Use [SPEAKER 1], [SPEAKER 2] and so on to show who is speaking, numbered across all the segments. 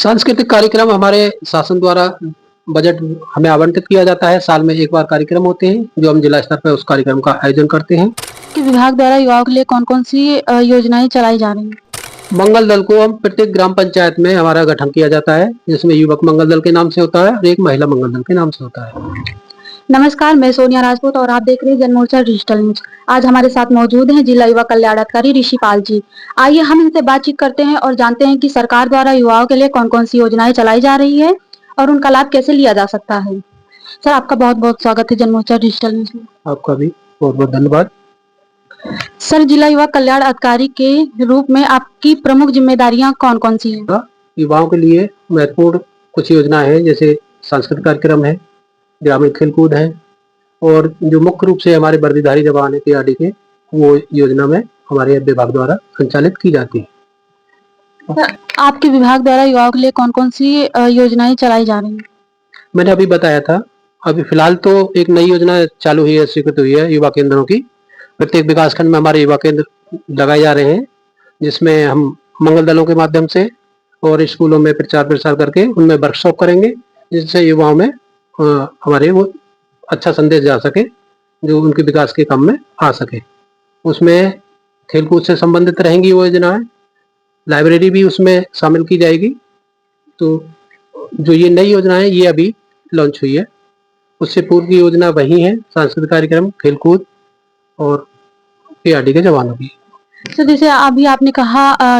[SPEAKER 1] सांस्कृतिक कार्यक्रम हमारे शासन द्वारा बजट हमें आवंटित किया जाता है। साल में एक बार कार्यक्रम होते हैं जो हम जिला स्तर पर उस कार्यक्रम का आयोजन करते हैं।
[SPEAKER 2] कि विभाग द्वारा युवाओं के लिए कौन-कौन सी योजनाएं चलाई जा रही हैं?
[SPEAKER 1] मंगल दल को हम प्रत्येक ग्राम पंचायत में हमारा गठन किया जाता है, जिसमें युवक मंगल दल के नाम से होता है और एक महिला मंगल दल के नाम से होता है।
[SPEAKER 2] नमस्कार, मैं सोनिया राजपूत और आप देख रहे हैं जनमोर्चा डिजिटल न्यूज। आज हमारे साथ मौजूद हैं जिला युवा कल्याण अधिकारी ऋषिपाल जी। आइए हम इनसे बातचीत करते हैं और जानते हैं कि सरकार द्वारा युवाओं के लिए कौन-कौन सी योजनाएं चलाई जा रही है और उनका लाभ कैसे लिया जा सकता है। सर, आपका बहुत-बहुत स्वागत है जनमोर्चा डिजिटल न्यूज में।
[SPEAKER 1] आपका भी बहुत-बहुत धन्यवाद।
[SPEAKER 2] सर, जिला युवा कल्याण अधिकारी के रूप में आपकी प्रमुख जिम्मेदारियां कौन-कौन सी हैं?
[SPEAKER 1] युवाओं के लिए महत्वपूर्ण कुछ योजनाएं हैं, जैसे सांस्कृतिक कार्यक्रम है, ग्रामीण खेलकूद है और जो मुख्य रूप से हमारे वर्दीधारी जवान है पीआरडी के, वो योजना में हमारे विभाग द्वारा संचालित की जाती है।
[SPEAKER 2] सर, आपके विभाग द्वारा युवाओं के लिए कौन-कौन सी योजनाएं चलाई जा रही हैं?
[SPEAKER 1] मैंने अभी बताया था। अभी फिलहाल तो एक नई योजना चालू हुई है, स्वीकृत हुई है युवा केंद्रों की। प्रत्येक विकासखंड में हमारे युवा केंद्र लगाए जा रहे हैं, जिसमें हम मंगल दलों के माध्यम से और स्कूलों में प्रचार प्रसार करके उनमें वर्कशॉप करेंगे, जिससे युवाओं में हमारे वो अच्छा संदेश जा सके, जो उनके विकास के काम में आ सके। उसमें खेलकूद से संबंधित रहेंगी वो योजनाएं, लाइब्रेरी भी उसमें शामिल की जाएगी। तो जो ये नई योजना है ये अभी लॉन्च हुई है। उससे पूर्व की योजना वही है, सांस्कृतिक कार्यक्रम, खेलकूद और पीआरडी के जवानों की।
[SPEAKER 2] सर, जैसे अभी आपने कहा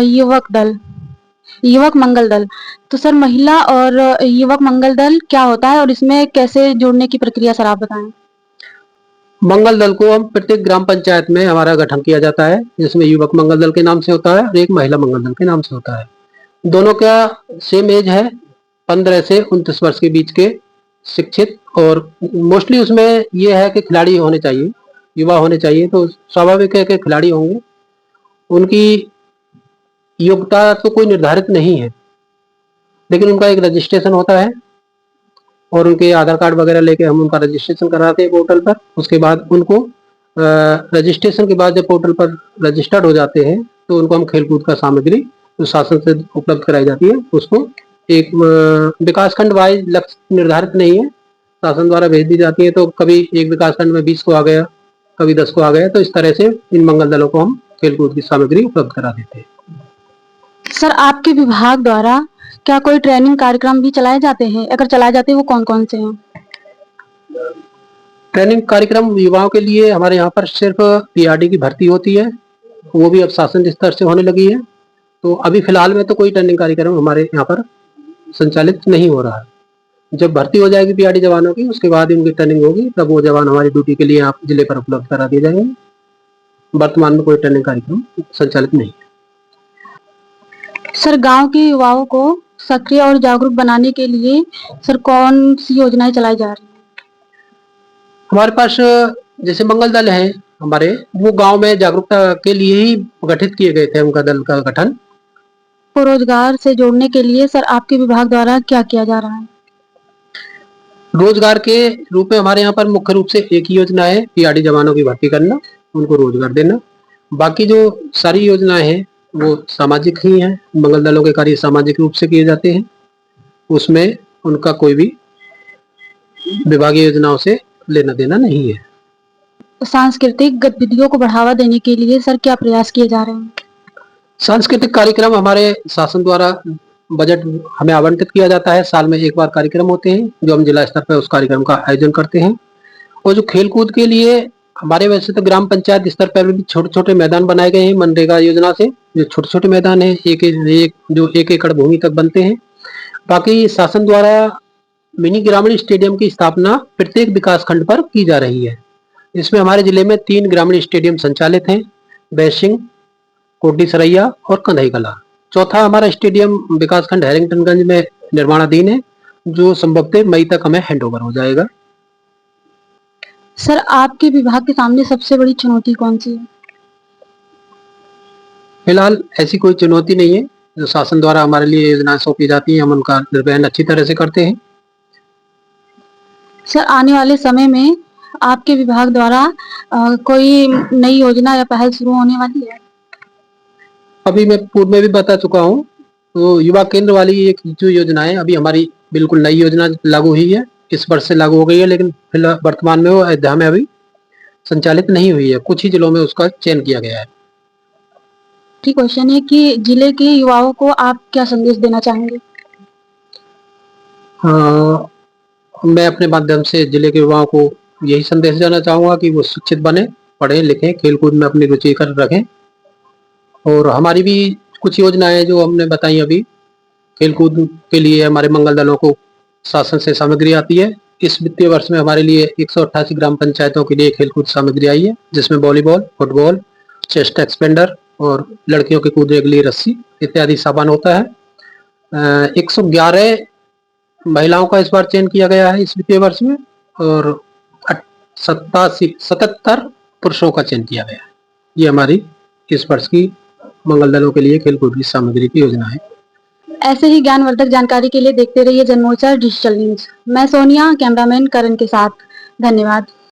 [SPEAKER 2] युवक मंगल दल, तो सर महिला और युवक मंगल दल क्या होता है और इसमें कैसे जुड़ने की प्रक्रिया सर आप बताएं?
[SPEAKER 1] मंगल दल को हम प्रत्येक ग्राम पंचायत में हमारा गठन किया जाता है, जिसमें युवक मंगल दल के नाम से होता है और एक महिला मंगल दल के नाम से होता है। दोनों का सेम एज है, 15 से 29 वर्ष के बीच के शिक्षित, और मोस्टली उसमें ये है कि खिलाड़ी होने चाहिए, युवा होने चाहिए। तो स्वाभाविक है कि खिलाड़ी होंगे। उनकी योग्यता तो कोई निर्धारित नहीं है, लेकिन उनका एक रजिस्ट्रेशन होता है और उनके आधार कार्ड वगैरह लेके हम उनका रजिस्ट्रेशन कराते हैं पोर्टल पर। उसके बाद उनको रजिस्ट्रेशन के बाद जब पोर्टल पर रजिस्टर्ड हो जाते हैं तो उनको हम खेलकूद का सामग्री जो शासन से उपलब्ध कराई जाती है, उसको एक विकास खंड वाइज लक्ष्य निर्धारित नहीं है, शासन द्वारा भेज दी जाती है। तो कभी एक विकास खंड में 20 को आ गया, कभी 10 को आ गया, तो इस तरह से इन मंगल दलों को हम खेलकूद की सामग्री उपलब्ध करा देते हैं।
[SPEAKER 2] सर, आपके विभाग द्वारा क्या कोई ट्रेनिंग कार्यक्रम भी चलाए जाते हैं? अगर चलाए जाते हैं वो कौन-कौन से हैं?
[SPEAKER 1] ट्रेनिंग कार्यक्रम युवाओं के लिए हमारे यहाँ पर सिर्फ पीआरडी की भर्ती होती है, वो भी अब शासन स्तर से होने लगी है। तो अभी फिलहाल में तो कोई ट्रेनिंग कार्यक्रम हमारे यहाँ पर संचालित नहीं हो रहा है। जब भर्ती हो जाएगी पीआरडी जवानों की, उसके बाद उनकी ट्रेनिंग होगी, तब वो जवान हमारी ड्यूटी के लिए आप जिले पर उपलब्ध करा दिए जाएंगे। वर्तमान में कोई ट्रेनिंग कार्यक्रम संचालित नहीं है।
[SPEAKER 2] सर, गांव के युवाओं को सक्रिय और जागरूक बनाने के लिए सर कौन सी योजनाएं चलाई जा रही हैं?
[SPEAKER 1] हमारे पास जैसे मंगल दल है हमारे, वो गांव में जागरूकता के लिए ही गठित किए गए थे, उनका दल का गठन।
[SPEAKER 2] को रोजगार से जोड़ने के लिए सर आपके विभाग द्वारा क्या किया जा रहा है?
[SPEAKER 1] रोजगार के रूप में हमारे यहाँ पर मुख्य रूप से एक ही योजना है, पीआरडी जवानों की भर्ती करना, उनको रोजगार देना। बाकी जो सारी योजनाएं हैं वो सामाजिक ही हैं। मंगल दलों के कार्य सामाजिक रूप से किए जाते हैं, उसमें उनका कोई भी विभागीय योजनाओं से लेना देना नहीं है।
[SPEAKER 2] सांस्कृतिक गतिविधियों को बढ़ावा देने के लिए सर क्या प्रयास किए जा रहे हैं?
[SPEAKER 1] सांस्कृतिक कार्यक्रम हमारे शासन द्वारा बजट हमें आवंटित किया जाता है। साल में एक बार कार्यक्रम होते हैं जो हम जिला स्तर पर उस कार्यक्रम का आयोजन करते हैं। और जो खेल कूद के लिए हमारे वैसे तो ग्राम पंचायत स्तर पर भी छोटे छोटे मैदान बनाए गए हैं मनरेगा योजना से। जो छोटे छोटे मैदान है जो 1 एकड़ भूमि तक बनते हैं। बाकी शासन द्वारा मिनी ग्रामीण स्टेडियम की स्थापना प्रत्येक विकास खंड पर की जा रही है। इसमें हमारे जिले में 3 ग्रामीण स्टेडियम संचालित हैं, बैसिंग, कोटी सरैया और कंधई कला। चौथा हमारा स्टेडियम विकासखंड हैरिंगटनगंज में निर्माणाधीन है, जो संभवतः मई तक हमें हैंडओवर हो जाएगा।
[SPEAKER 2] सर, आपके विभाग के सामने सबसे बड़ी चुनौती कौन सी है?
[SPEAKER 1] फिलहाल ऐसी कोई चुनौती नहीं है। जो शासन द्वारा हमारे लिए योजनाएं सौंपी जाती हैं, हम उनका निर्वहन अच्छी तरह से करते हैं।
[SPEAKER 2] सर, आने वाले समय में आपके विभाग द्वारा कोई नई योजना या पहल शुरू होने वाली है?
[SPEAKER 1] अभी मैं पूर्व में भी बता चुका हूँ तो युवा केंद्र वाली एक जो योजना है, अभी हमारी बिल्कुल नई योजना लागू हुई है, इस वर्ष से लागू हो गई है, लेकिन फिलहाल वर्तमान में वो अयोध्या में अभी संचालित नहीं हुई है। कुछ ही जिलों में उसका चयन किया गया है।
[SPEAKER 2] ठीक क्वेश्चन है कि जिले के युवाओं को आप क्या संदेश देना चाहेंगे?
[SPEAKER 1] हाँ, मैं अपने माध्यम से जिले के युवाओं को यही संदेश देना चाहूंगा कि वो शिक्षित बने, पढ़ें लिखें, खेलकूद में अपनी रुचि कर रखें। और हमारी भी कुछ योजनाएं जो हमने बताई अभी, खेलकूद के लिए हमारे मंगल दलों को शासन से सामग्री आती है। इस वित्तीय वर्ष में हमारे लिए 188 ग्राम पंचायतों के लिए खेलकूद सामग्री आई है, जिसमें वॉलीबॉल, फुटबॉल, चेस्ट एक्सपेंडर और लड़कियों के कूदने के लिए रस्सी इत्यादि सामान होता है। 111 महिलाओं का इस बार चयन किया गया है इस वित्तीय वर्ष में, और 77 पुरुषों का चयन किया गया है। ये हमारी इस वर्ष की मंगल दलों के लिए खेलकूद की सामग्री की योजना है।
[SPEAKER 2] ऐसे ही ज्ञानवर्धक जानकारी के लिए देखते रहिए जनमोर्चा डिजिटल न्यूज। मैं सोनिया, कैमरामैन करण के साथ। धन्यवाद।